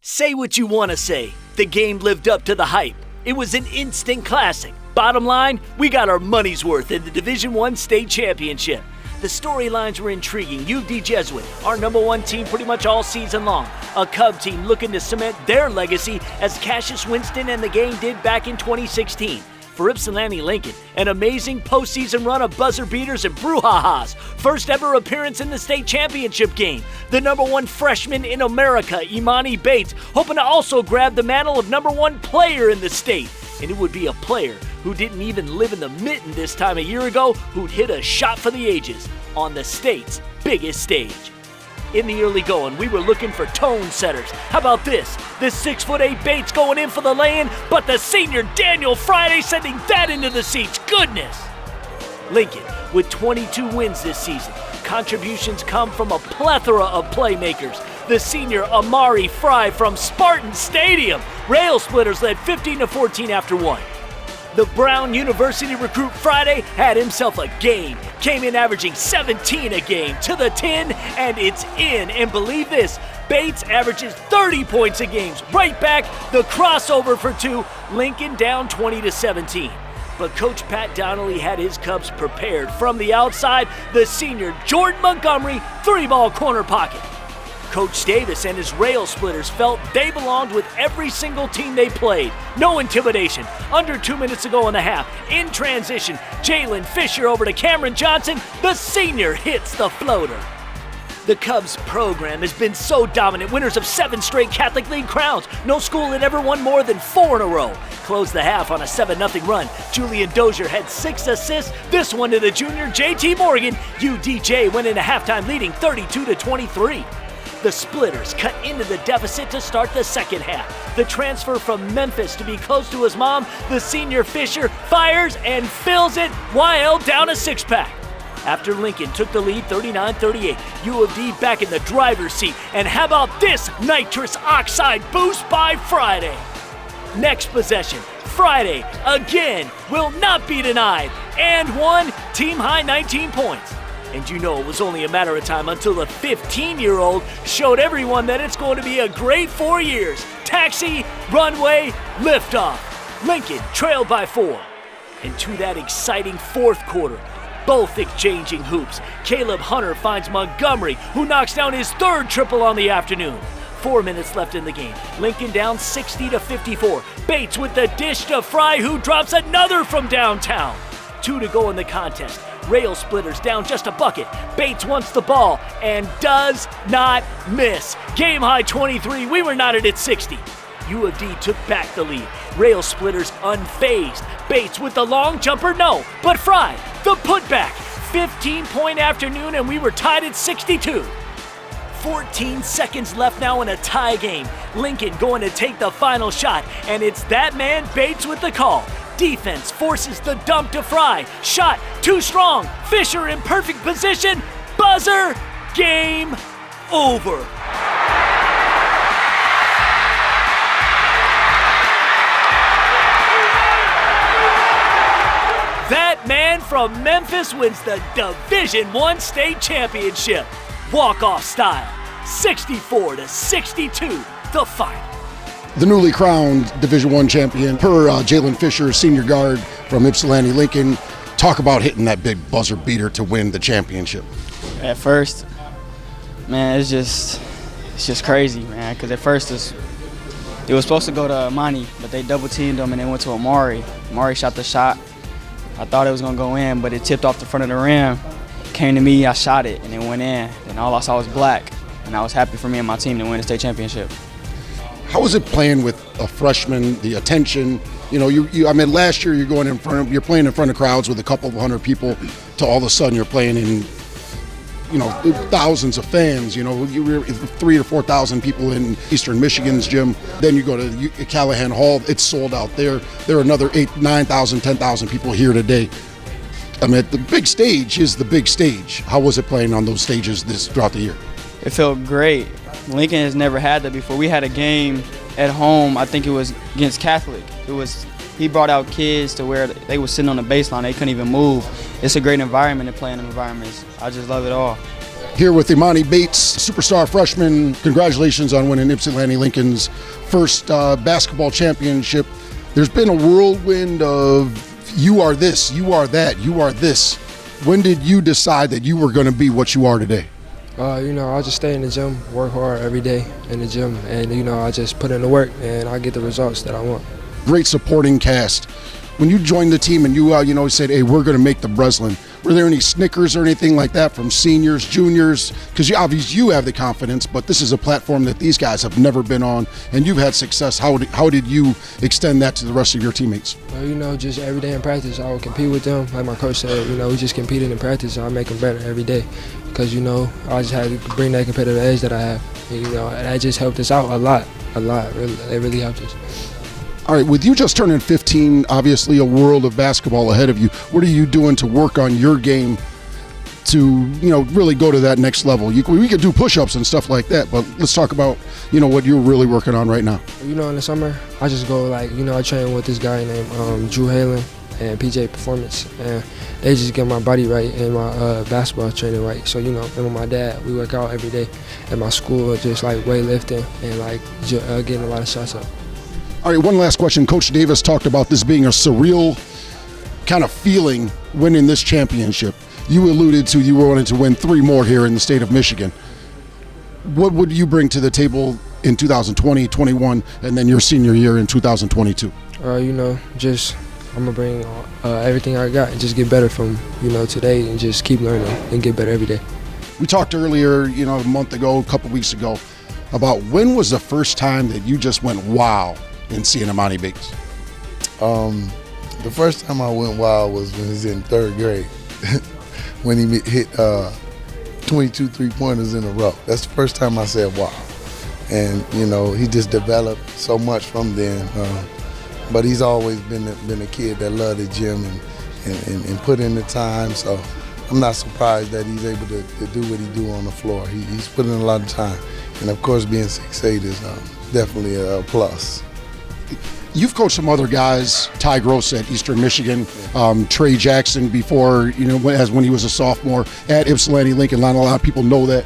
Say what you want to say. The game lived up to the hype. It was an instant classic. Bottom line, we got our money's worth in the Division I state championship. The storylines were intriguing. UD Jesuit, our #1 team pretty much all season long. A Cub team looking to cement their legacy as Cassius Winston and the gang did back in 2016. For Ypsilanti Lincoln, an amazing postseason run of buzzer beaters and brouhahas. First ever appearance in the state championship game. The #1 freshman in America, Imani Bates, hoping to also grab the mantle of #1 player in the state. And it would be a player who didn't even live in the mitten this time a year ago, who'd hit a shot for the ages on the state's biggest stage. In the early going, we were looking for tone setters. How about this? The 6'8" Bates going in for the lay-in, but the senior Daniel Friday sending that into the seats. Goodness! Lincoln, with 22 wins this season, contributions come from a plethora of playmakers. The senior Amari Fry from Spartan Stadium. Rail Splitters led 15-14 after one. The Brown University recruit Friday had himself a game. Came in averaging 17 a game to the 10, and it's in. And believe this, Bates averages 30 points a game. Right back, the crossover for two. Lincoln down 20-17. But Coach Pat Donnelly had his Cubs prepared. From the outside, the senior Jordan Montgomery, 3-ball corner pocket. Coach Davis and his Rail Splitters felt they belonged with every single team they played. No intimidation. Under 2 minutes to go in the half. In transition, Jalen Fisher over to Cameron Johnson. The senior hits the floater. The Cubs program has been so dominant, winners of 7 straight Catholic League crowns. No school had ever won more than 4 in a row. Closed the half on a 7-0 run. Julian Dozier had 6 assists. This one to the junior JT Morgan. UDJ went into halftime leading 32-23. The Splitters cut into the deficit to start the second half. The transfer from Memphis to be close to his mom, the senior Fisher fires and fills it wild down a 6-pack. After Lincoln took the lead 39-38, U of D back in the driver's seat. And how about this nitrous oxide boost by Friday? Next possession, Friday again will not be denied. And one, team high 19 points. And you know it was only a matter of time until the 15-year-old showed everyone that it's going to be a great 4 years. Taxi, runway, liftoff. Lincoln trailed by 4. And to that exciting fourth quarter, both exchanging hoops. Caleb Hunter finds Montgomery, who knocks down his 3rd triple on the afternoon. 4 minutes left in the game. Lincoln down 60-54. Bates with the dish to Fry, who drops another from downtown. 2 to go in the contest. Rail Splitters down just a bucket. Bates wants the ball and does not miss. Game high 23. We were knotted at 60. U of D took back the lead. Rail Splitters unfazed. Bates with the long jumper, no. But Fry, the putback. 15-point afternoon, and we were tied at 62. 14 seconds left now in a tie game. Lincoln going to take the final shot, and it's that man Bates with the call. Defense forces the dump to Fry. Shot too strong. Fisher in perfect position. Buzzer. Game over. That man from Memphis wins the Division I state championship. Walk-off style. 64-62, the final. The newly crowned Division I champion, per Jalen Fisher, senior guard from Ypsilanti Lincoln. Talk about hitting that big buzzer beater to win the championship. At first, man, it's just crazy, man. Because at first it was supposed to go to Imani, but they double teamed him and they went to Amari. Amari shot the shot. I thought it was gonna go in, but it tipped off the front of the rim. Came to me, I shot it, and it went in. And all I saw was black. And I was happy for me and my team to win the state championship. How was it playing with a freshman, the attention? You know, I mean, last year you're playing in front of crowds with a couple of hundred people, to all of a sudden you're playing in, thousands of fans. You know, you were 3,000 or 4,000 people in Eastern Michigan's gym. Then you go to Callahan Hall, it's sold out there. There are another 8,000, 9,000, 10,000 people here today. I mean, the big stage is the big stage. How was it playing on those stages throughout the year? It felt great. Lincoln has never had that before. We had a game at home, I think it was against Catholic. He brought out kids to where they were sitting on the baseline, they couldn't even move. It's a great environment to play in them environments. I just love it all. Here with Imani Bates, superstar freshman. Congratulations on winning Ypsilanti Lincoln's first basketball championship. There's been a whirlwind of you are this, you are that, you are this. When did you decide that you were going to be what you are today? I just stay in the gym, work hard every day in the gym, and, I just put in the work, and I get the results that I want. Great supporting cast. When you joined the team and you said, hey, we're going to make the Breslin, were there any snickers or anything like that from seniors, juniors? Because obviously you have the confidence, but this is a platform that these guys have never been on, and you've had success. How did you extend that to the rest of your teammates? Just every day in practice, I would compete with them. Like my coach said, we just competed in practice, and I make them better every day. Because, I just had to bring that competitive edge that I have. And, that just helped us out a lot. Really, it really helped us. All right, with you just turning 15, obviously a world of basketball ahead of you. What are you doing to work on your game to, really go to that next level? We could do push-ups and stuff like that, but let's talk about, what you're really working on right now. In the summer, I just go I train with this guy named Drew Halen and PJ Performance, and they just get my body right and my basketball training right. So, and with my dad, we work out every day at my school, just weightlifting and getting a lot of shots up. All right, one last question. Coach Davis talked about this being a surreal kind of feeling winning this championship. You alluded to you wanted to win 3 more here in the state of Michigan. What would you bring to the table in 2020, 21, and then your senior year in 2022? I'm going to bring everything I got and just get better from, today and just keep learning and get better every day. We talked earlier, a month ago, a couple weeks ago, about when was the first time that you just went wow in seeing Imani Bates? The first time I went wild was when he was in 3rd grade, when he hit 22 three-pointers in a row. That's the first time I said wow. And, he just developed so much from then. But he's always been a kid that loved the gym and put in the time. So I'm not surprised that he's able to do what he do on the floor. He's put in a lot of time. And, of course, being 6'8" is definitely a plus. You've coached some other guys, Ty Gross at Eastern Michigan, Trey Jackson before, when he was a sophomore at Ypsilanti Lincoln. Not a lot of people know that.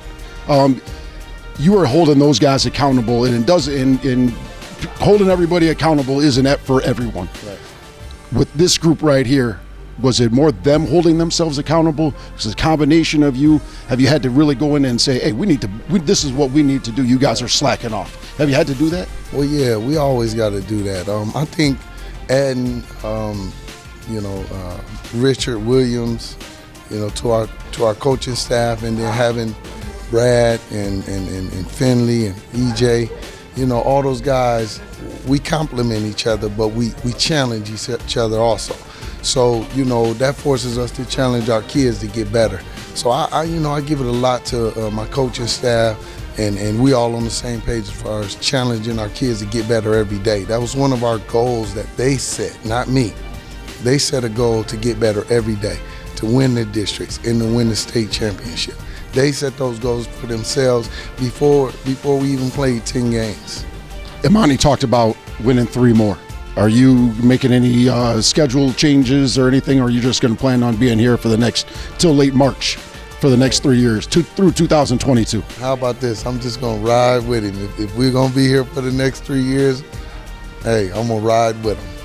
You are holding those guys accountable, and holding everybody accountable isn't for everyone. Right. With this group right here, was it more them holding themselves accountable? It's a combination of you. Have you had to really go in and say, hey, this is what we need to do. You guys are slacking off. Have you had to do that? Well, yeah, we always got to do that. I think adding, Richard Williams, to our coaching staff, and then having Brad and Finley and EJ, all those guys, we complement each other, but we challenge each other also. So, that forces us to challenge our kids to get better. So I give it a lot to my coaching staff, and we all on the same page as far as challenging our kids to get better every day. That was one of our goals that they set, not me. They set a goal to get better every day, to win the districts and to win the state championship. They set those goals for themselves before we even played 10 games. Imani talked about winning 3 more. Are you making any schedule changes or anything, or are you just going to plan on being here for till late March for the next 3 years, through 2022? How about this? I'm just going to ride with him. If we're going to be here for the next 3 years, hey, I'm going to ride with him.